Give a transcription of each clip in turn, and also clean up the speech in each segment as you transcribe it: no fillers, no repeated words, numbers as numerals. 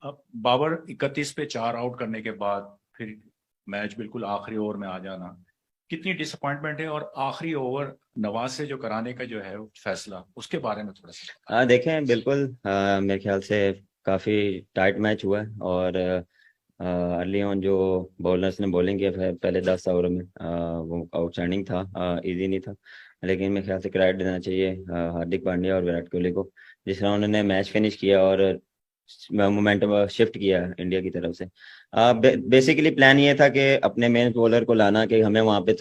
अब बाबर 31 पे 4 आउट करने के बाद फिर मैच बिल्कुल आखिरी ओवर में आ जाना कितनी डिसअपॉइंटमेंट है, और आखिरी ओवर नवाज से जो कराने का जो है फैसला, उसके बारे में थोड़ा सा देखें बिल्कुल मेरे ख्याल से काफ़ी टाइट मैच हुआ है। और अर्ली ऑन जो बॉलर्स ने बॉलिंग किया पहले 10 ओवर में वो आउटस्टैंडिंग था, इजी नहीं था। लेकिन मेरे ख्याल से क्रेडिट देना चाहिए हार्दिक पांड्या और विराट कोहली को, जिस तरह उन्होंने मैच फिनिश किया और मोमेंटम शिफ्ट किया इंडिया की तरफ से। बेसिकली प्लान ये था कि अपने मेन बॉलर को लाना, कि हमें वहाँ पे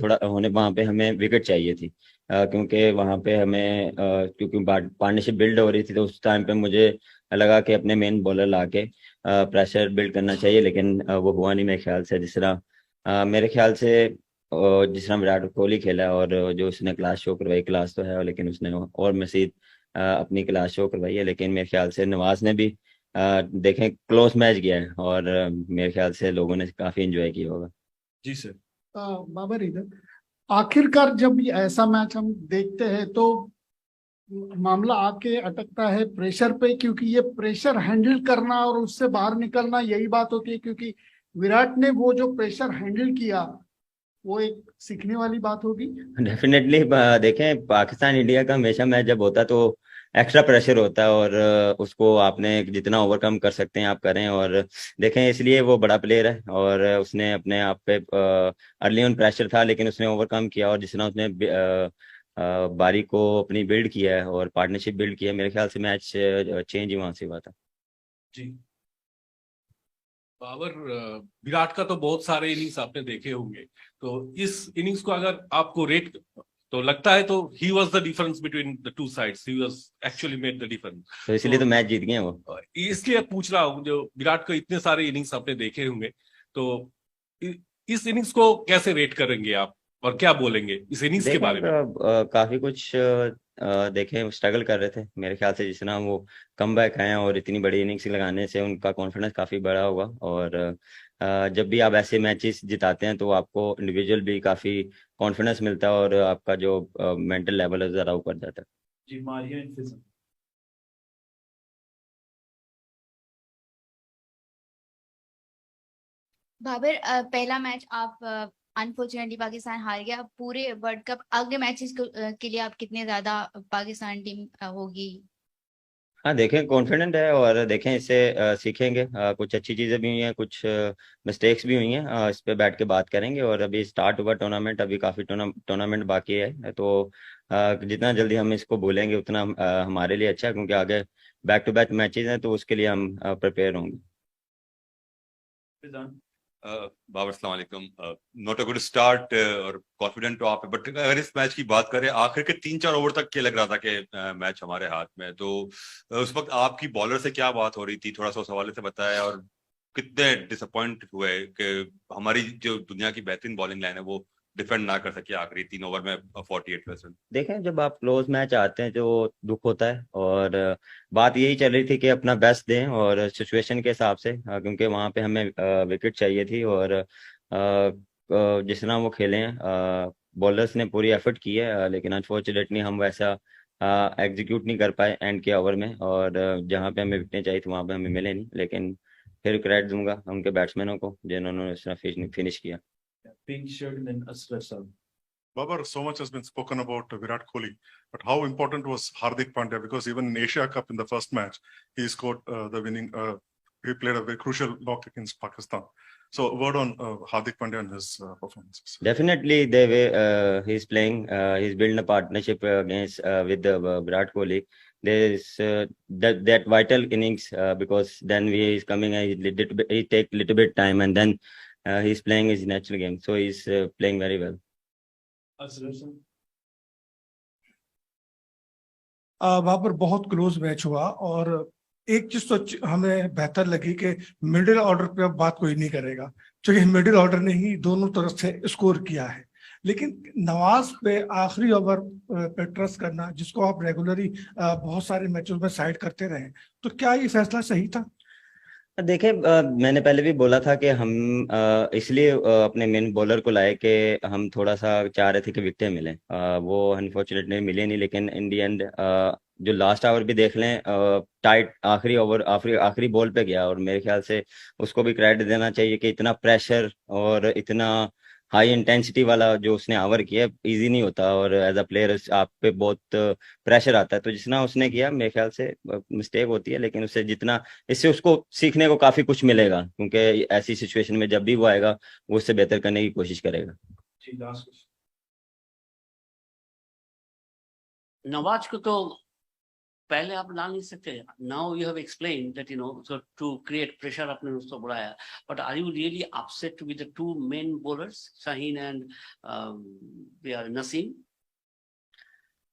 वहाँ पे हमें विकेट चाहिए थी। क्योंकि वहाँ पे हमें क्योंकि पार्टनरशिप बिल्ड हो रही थी, तो उस टाइम पे मुझे लगा कि अपने मेन बॉलर ला के प्रेशर बिल्ड करना चाहिए। लेकिन वो हुआ नहीं मेरे ख्याल से। जिस तरह मेरे ख्याल से जिस तरह विराट कोहली खेला और जो उसने क्लास शो करवाई, क्लास तो है लेकिन उसने और मजीद अपनी क्लास शो करवाई है। लेकिन मेरे ख्याल से नवाज ने भी देखें क्लोज मैच गया है, और मेरे ख्याल से लोगों ने काफी एंजॉय किया होगा। जी सर। बाबर इधर आखिरकार जब ये ऐसा मैच हम देखते हैं तो मामला आके अटकता है प्रेशर पे, क्योंकि ये प्रेशर हैंडल करना और उससे बाहर निकलना यही बात होती है। क्योंकि विराट ने वो जो प्रेशर हैंडल किया वो एक सीखने वाली बात होगी। डेफिनेटली देखें पाकिस्तान इंडिया का हमेशा मैच जब होता है तो एक्स्ट्रा प्रेशर होता है, और उसको आपने जितना ओवरकम कर सकते हैं आप करें। और देखें इसलिए वो बड़ा प्लेयर है, और उसने अपने आप पे अर्ली ऑन प्रेशर था लेकिन उसने ओवरकम किया। और जिस तरह उसने बारी को अपनी बिल्ड किया है और पार्टनरशिप बिल्ड किया है, मेरे ख्याल से मैच चेंज ही वहां से हुआ था। जी बाबर, विराट का तो बहुत सारे इनिंग्स आपने देखे होंगे, तो इस इनिंग्स को अगर आपको रेट तो लगता है तो he was the difference between the two sides, he was actually made the difference. तो इसलिए तो मैच जीत गए वो। इसलिए पूछ रहा हूँ, जो विराट को इतने सारे इनिंग्स आपने देखे होंगे, तो इस इनिंग्स को कैसे रेट करेंगे आप, और क्या बोलेंगे इस इनिंग्स के देखें बारे में? काफी कुछ देखें स्ट्रगल कर रहे थे मेरे ख्याल से। जिस तरह वो कम बैक आए और इतनी बड़ी इनिंग्स लगाने से उनका कॉन्फिडेंस काफी बड़ा होगा। और जब भी आप ऐसे मैचेस जिताते हैं तो आपको इंडिविजुअल भी काफी कॉन्फिडेंस मिलता है, और आपका जो मेंटल लेवल है ज़रा ऊपर जाता है। जी मारिया इन्फिज़म। बाबर, पहला मैच आप अनफॉर्चुनेटली पाकिस्तान हार गया। पूरे वर्ल्ड कप अगले मैचेस के लिए आप कितने ज्यादा पाकिस्तान टीम होगी? हाँ देखें कॉन्फिडेंट है, और देखें इससे सीखेंगे। कुछ अच्छी चीज़ें भी हुई हैं, कुछ मिस्टेक्स भी हुई हैं। इस पे बैठ के बात करेंगे। और अभी स्टार्ट हुआ टूर्नामेंट, अभी काफ़ी टूर्नामेंट बाकी है। तो जितना जल्दी हम इसको भूलेंगे उतना हमारे लिए अच्छा है, क्योंकि आगे बैक टू बैक मैचेस हैं तो उसके लिए हम प्रिपेयर होंगे। बाबर अस्सलाम वालेकुम। नॉट अ गुड स्टार्ट और कॉन्फिडेंट तो आप है, बट अगर इस मैच की बात करें आखिर के 3-4 ओवर तक क्या लग रहा था कि मैच हमारे हाथ में है, तो उस वक्त आपकी बॉलर से क्या बात हो रही थी, थोड़ा सा उस हवाले से बताया। और कितने डिसअपॉइंट हुए कि हमारी जो दुनिया की बेहतरीन बॉलिंग लाइन है वो डिफेंड ना कर सके आखिरी 3 ओवर में 48%। देखें जब आप क्लोज मैच आते हैं जो दुख होता है, और बात यही चल रही थी कि अपना बेस्ट दें और सिचुएशन के हिसाब से, क्योंकि वहां पे हमें विकेट चाहिए थी। और जिस तरह वो खेले हैं बॉलर्स ने पूरी एफर्ट की है, लेकिन अनफॉर्चुनेटली हम वैसा एग्जीक्यूट नहीं कर पाए एंड के ओवर में। और जहाँ पे हमें विकेटें चाहिए थी वहां पे हमें मिले नहीं। लेकिन फिर क्रेडिट दूंगा उनके बैट्समैनों को जिन्होंने इस तरह फिनिश किया। पिंक शर्ट एंड असगर साहब। Babar, so much has been spoken about Virat Kohli, but how important was Hardik Pandya? Because even in Asia Cup in the first match, he scored the winning. He played a very crucial knock against Pakistan. So, a word on Hardik Pandya and his performances. Definitely, he's playing. He's building a partnership against with Virat Kohli. There's that vital innings because then he is coming. He take little bit time, and then he's playing his natural game. So he's playing very well. वहां पर बहुत close match हुआ, और एक चीज तो हमें बेहतर लगी कि मिडिल ऑर्डर पे अब बात कोई नहीं करेगा, क्योंकि मिडिल ऑर्डर ने ही दोनों तरफ से स्कोर किया है। लेकिन नवाज पे आखिरी ओवर पे ट्रस्ट करना, जिसको आप रेगुलरली बहुत सारे मैचों में साइड करते रहे, तो क्या ये फैसला सही था? देखें मैंने पहले भी बोला था कि हम इसलिए अपने मेन बॉलर को लाए कि हम थोड़ा सा चाह रहे थे कि विकेटें मिलें। वो अनफॉर्चुनेटली मिले नहीं, लेकिन इन दी एंड जो लास्ट ओवर भी देख लें टाइट आखिरी ओवर आखिरी बॉल पे गया, और मेरे ख्याल से उसको भी क्रेडिट देना चाहिए कि इतना प्रेशर और इतना हाई इंटेंसिटी वाला जो उसने ओवर किया इजी नहीं होता, और एज अ प्लेयर आप पे बहुत प्रेशर आता है। तो जितना उसने किया मेरे ख्याल से मिस्टेक होती है, लेकिन उससे जितना इससे उसको सीखने को काफी कुछ मिलेगा, क्योंकि ऐसी सिचुएशन में जब भी वो आएगा वो उससे बेहतर करने की कोशिश करेगा। जी, लास्ट क्वेश्चन। नवाज को तो पहले आप ला नहीं सकते। Now you have explain that so to create pressure आपने उसको बढ़ाया, but are you really upset with the two men bowlers Shaheen and Naseem?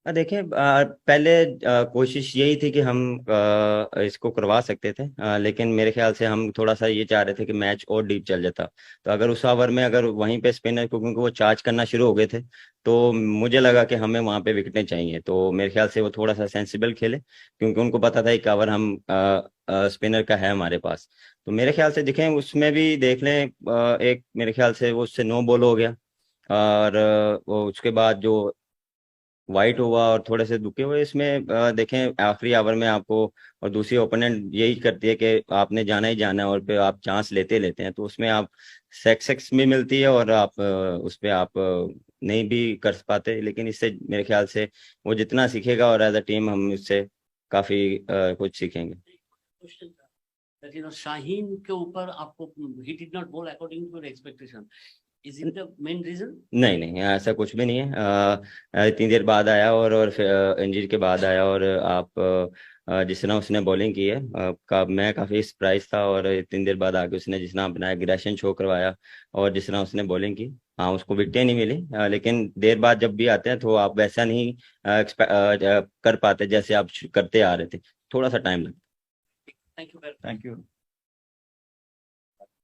देखिए पहले कोशिश यही थी कि हम इसको करवा सकते थे, लेकिन मेरे ख्याल से हम थोड़ा सा ये चाह रहे थे कि मैच और डीप चल जाता। तो अगर उस ओवर में अगर वहीं पे स्पिनर को, क्योंकि वो चार्ज करना शुरू हो गए थे, तो मुझे लगा कि हमें वहां पे विकेटें चाहिए। तो मेरे ख्याल से वो थोड़ा सा सेंसिबल खेले, क्योंकि उनको पता था एक ओवर हम स्पिनर का है हमारे पास। तो मेरे ख्याल से देखें उसमें भी देख लें एक मेरे ख्याल से वो उससे 9 बॉल हो गया, और वो उसके बाद जो वाइट हुआ और थोड़े से दुखे हुए इसमें देखें आखिरी ओवर में आपको, और दूसरी ओपोनेंट यही करती है कि आपने जाना ही जाना है, और फिर आप चांस लेते हैं, तो उसमें आप सक्सेस भी मिलती है और आप उस पर आप नहीं भी कर पाते। लेकिन इससे मेरे ख्याल से वो जितना सीखेगा और एज अ टीम हम इससे काफी कुछ सीखेंगे। क्वेश्चन था that शाहीन के ऊपर आपको he did not bowl according to your expectation. Is it the main reason? नहीं ऐसा कुछ भी नहीं है। इतनी देर बाद आया और फिर इंजरी के बाद आया, और आप जिस तरह उसने बॉलिंग की है मैं काफ़ी सरप्राइज था, और इतनी देर बाद आके उसने जिस तरह अपना एग्रेशन शो करवाया और जिस तरह उसने बॉलिंग की, हाँ उसको विकेटें नहीं मिली, लेकिन देर बाद जब भी आते हैं तो आप वैसा नहीं कर पाते जैसे आप करते आ रहे थे, थोड़ा सा टाइम लगता। Thank you very much. Thank you.